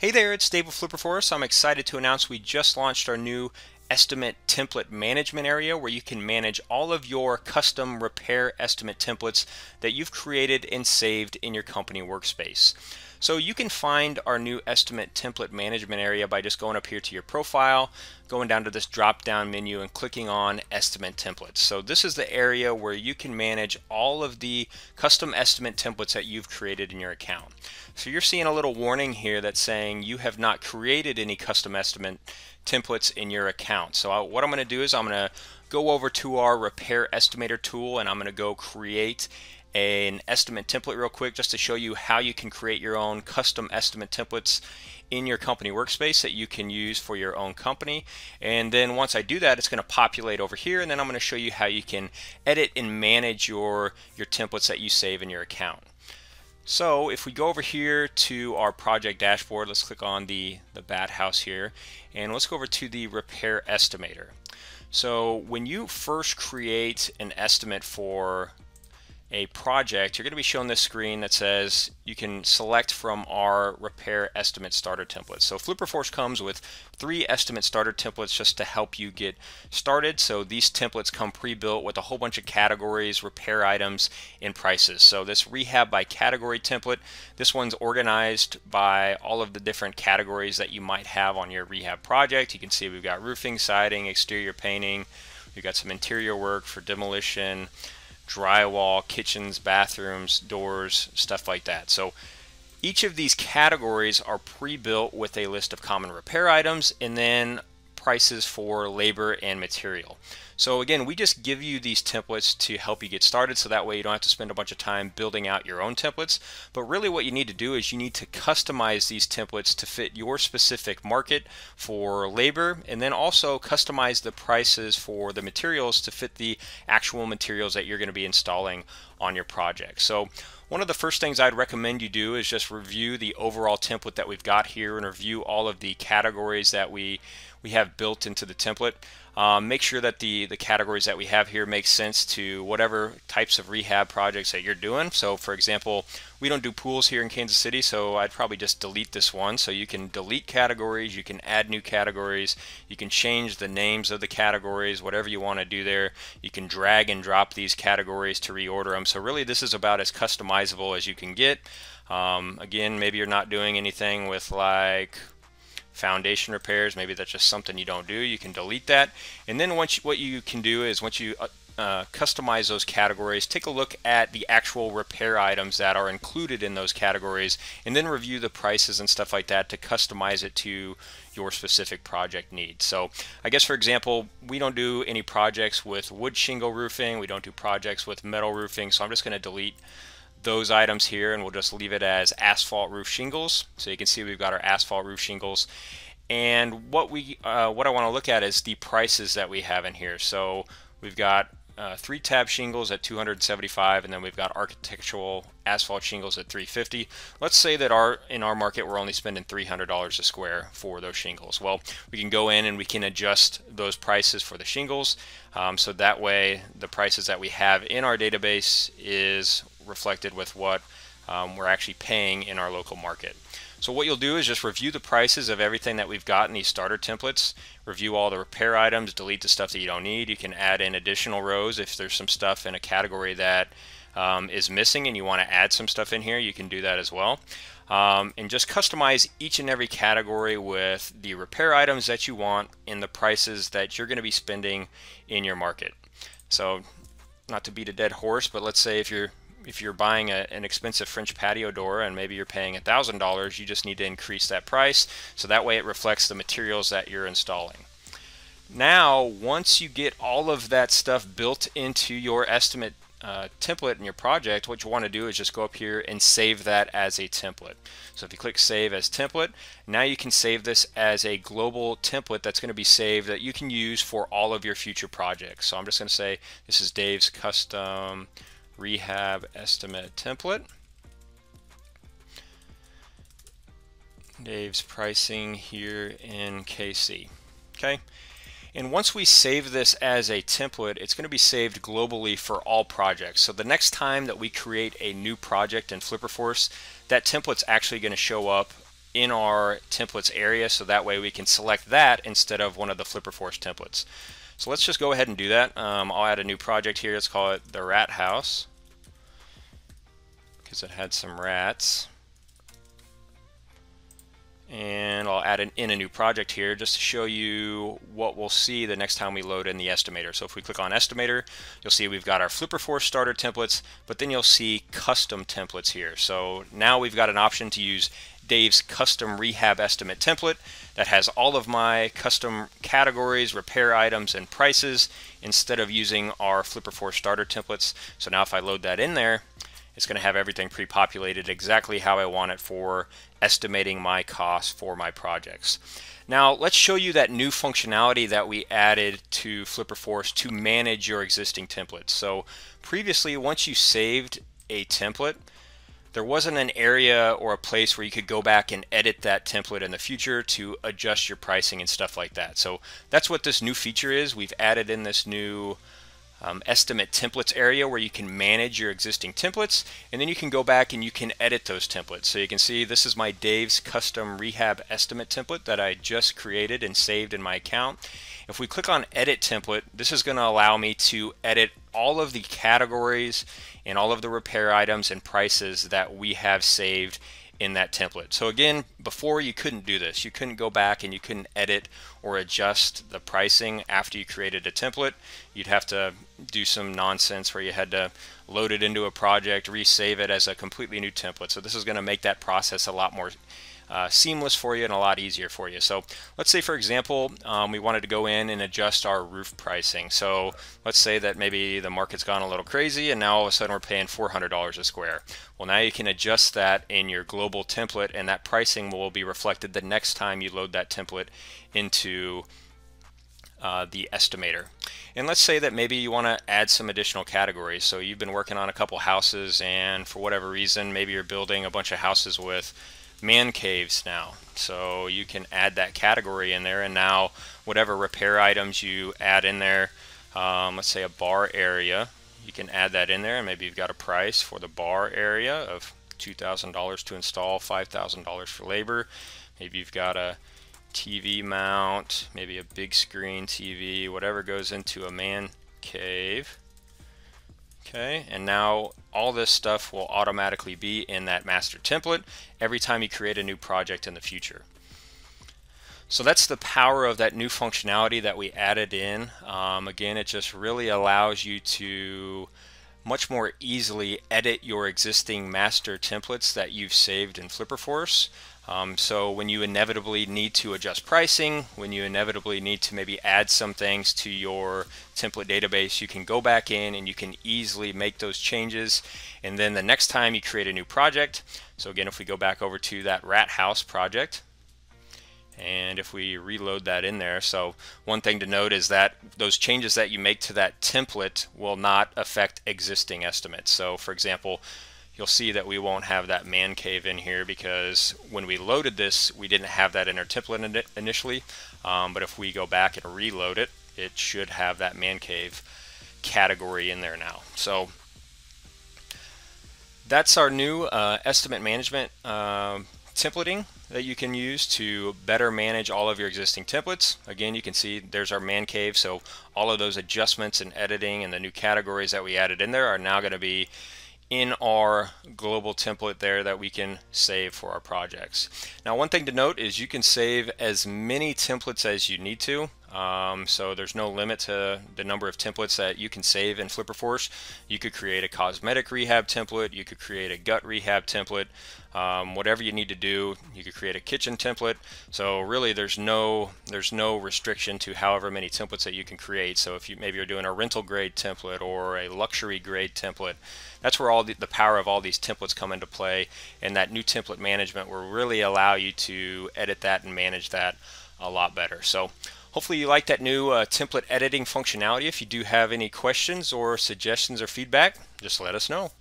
Hey there, it's Dave with FlipperForce. I'm excited to announce we just launched our new estimate template management area where you can manage all of your custom repair estimate templates that you've created and saved in your company workspace. So you can find our new estimate template management area by just going up here to your profile, going down to this drop down menu and clicking on estimate templates. So this is the area where you can manage all of the custom estimate templates that you've created in your account. So you're seeing a little warning here that's saying you have not created any custom estimate templates in your account. So what I'm going to do is I'm going to go over to our repair estimator tool and I'm going to go create an estimate template real quick just to show you how you can create your own custom estimate templates in your company workspace that you can use for your own company. And then once I do that, it's going to populate over here, and then I'm going to show you how you can edit and manage your templates that you save in your account. So if we go over here to our project dashboard, let's click on the bat house here, and let's go over to the repair estimator. So when you first create an estimate for a project, you're going to be shown this screen that says you can select from our repair estimate starter templates. So FlipperForce comes with 3 estimate starter templates just to help you get started. So these templates come pre-built with a whole bunch of categories, repair items, and prices. So this rehab by category template, this one's organized by all of the different categories that you might have on your rehab project. You can see we've got roofing, siding, exterior painting, we've got some interior work for demolition, drywall, kitchens, bathrooms, doors, stuff like that. So each of these categories are pre-built with a list of common repair items and then prices for labor and material. So again, we just give you these templates to help you get started, so that way you don't have to spend a bunch of time building out your own templates. But really what you need to do is you need to customize these templates to fit your specific market for labor, and then also customize the prices for the materials to fit the actual materials that you're going to be installing on your project. So one of the first things I'd recommend you do is just review the overall template that we've got here and review all of the categories that we have built into the template. Make sure that the categories that we have here make sense to whatever types of rehab projects that you're doing. So for example, we don't do pools here in Kansas City, so I'd probably just delete this one. So you can delete categories, you can add new categories, you can change the names of the categories, whatever you want to do there. You can drag and drop these categories to reorder them. So really this is about as customizable as you can get. Again, maybe you're not doing anything with like foundation repairs, maybe that's just something you don't do, you can delete that. And then what you can do is once you customize those categories, take a look at the actual repair items that are included in those categories and then review the prices and stuff like that to customize it to your specific project needs. So I guess for example, we don't do any projects with wood shingle roofing, we don't do projects with metal roofing, so I'm just going to delete those items here and we'll just leave it as asphalt roof shingles. So you can see we've got our asphalt roof shingles, and what I want to look at is the prices that we have in here. So we've got 3 tab shingles at $275, and then we've got architectural asphalt shingles at $350. Let's say that in our market we're only spending $300 a square for those shingles. Well, we can go in and we can adjust those prices for the shingles, so that way the prices that we have in our database is reflected with what we're actually paying in our local market. So what you'll do is just review the prices of everything that we've got in these starter templates, review all the repair items, delete the stuff that you don't need. You can add in additional rows if there's some stuff in a category that is missing and you want to add some stuff in here, you can do that as well. And just customize each and every category with the repair items that you want and the prices that you're going to be spending in your market. So not to beat a dead horse, but let's say if you're buying an expensive French patio door and maybe you're paying $1,000, you just need to increase that price so that way it reflects the materials that you're installing. Now, once you get all of that stuff built into your estimate template in your project, what you want to do is just go up here and save that as a template. So if you click Save as Template, now you can save this as a global template that's going to be saved that you can use for all of your future projects. So I'm just going to say this is Dave's custom rehab estimate template. Dave's pricing here in KC. Okay, And once we save this as a template, it's going to be saved globally for all projects. So the next time that we create a new project in FlipperForce, that template's actually going to show up in our templates area, so that way we can select that instead of one of the FlipperForce templates. So let's just go ahead and do that. I'll add a new project here. Let's call it the rat house because it had some rats. And I'll add in a new project here just to show you what we'll see the next time we load in the estimator. So if we click on estimator, you'll see we've got our FlipperForce starter templates, but then you'll see custom templates here. So now we've got an option to use Dave's custom rehab estimate template that has all of my custom categories, repair items, and prices instead of using our FlipperForce starter templates. So now if I load that in there, it's going to have everything pre-populated exactly how I want it for estimating my costs for my projects. Now let's show you that new functionality that we added to FlipperForce to manage your existing templates. So previously, once you saved a template, there wasn't an area or a place where you could go back and edit that template in the future to adjust your pricing and stuff like that. So that's what this new feature is. We've added in this new estimate templates area where you can manage your existing templates, and then you can go back and you can edit those templates. So you can see this is my Dave's custom rehab estimate template that I just created and saved in my account. If we click on edit template, this is going to allow me to edit all of the categories and all of the repair items and prices that we have saved in that template. So again, before you couldn't do this. You couldn't go back and you couldn't edit or adjust the pricing after you created a template. You'd have to do some nonsense where you had to load it into a project, resave it as a completely new template. So this is going to make that process a lot more seamless for you and a lot easier for you. So let's say, for example, we wanted to go in and adjust our roof pricing. So let's say that maybe the market's gone a little crazy and now all of a sudden we're paying $400 a square. Well, now you can adjust that in your global template, and that pricing will be reflected the next time you load that template into the estimator. And let's say that maybe you want to add some additional categories. So you've been working on a couple houses, and for whatever reason, maybe you're building a bunch of houses with man caves now. So you can add that category in there, and now whatever repair items you add in there, let's say a bar area, you can add that in there, and maybe you've got a price for the bar area of $2,000 to install, $5,000 for labor. Maybe you've got a TV mount, maybe a big screen TV, whatever goes into a man cave. Okay, and now all this stuff will automatically be in that master template every time you create a new project in the future. So that's the power of that new functionality that we added in. Again, it just really allows you to much more easily edit your existing master templates that you've saved in FlipperForce. So when you inevitably need to adjust pricing, when you inevitably need to maybe add some things to your template database, you can go back in and you can easily make those changes. And then the next time you create a new project, so again, if we go back over to that rat house project, and if we reload that in there, so one thing to note is that those changes that you make to that template will not affect existing estimates. So for example, you'll see that we won't have that man cave in here because when we loaded this, we didn't have that in our template initially. But if we go back and reload it, it should have that man cave category in there now. So that's our new estimate management templating that you can use to better manage all of your existing templates. Again, you can see there's our man cave, so all of those adjustments and editing and the new categories that we added in there are now going to be in our global template there that we can save for our projects. Now, one thing to note is you can save as many templates as you need to. So there's no limit to the number of templates that you can save in FlipperForce. You could create a cosmetic rehab template, you could create a gut rehab template, whatever you need to do. You could create a kitchen template. So really there's no restriction to however many templates that you can create. So if you maybe you're doing a rental grade template or a luxury grade template, that's where all the power of all these templates come into play, and that new template management will really allow you to edit that and manage that a lot better. So hopefully you like that new template editing functionality. If you do have any questions or suggestions or feedback, just let us know.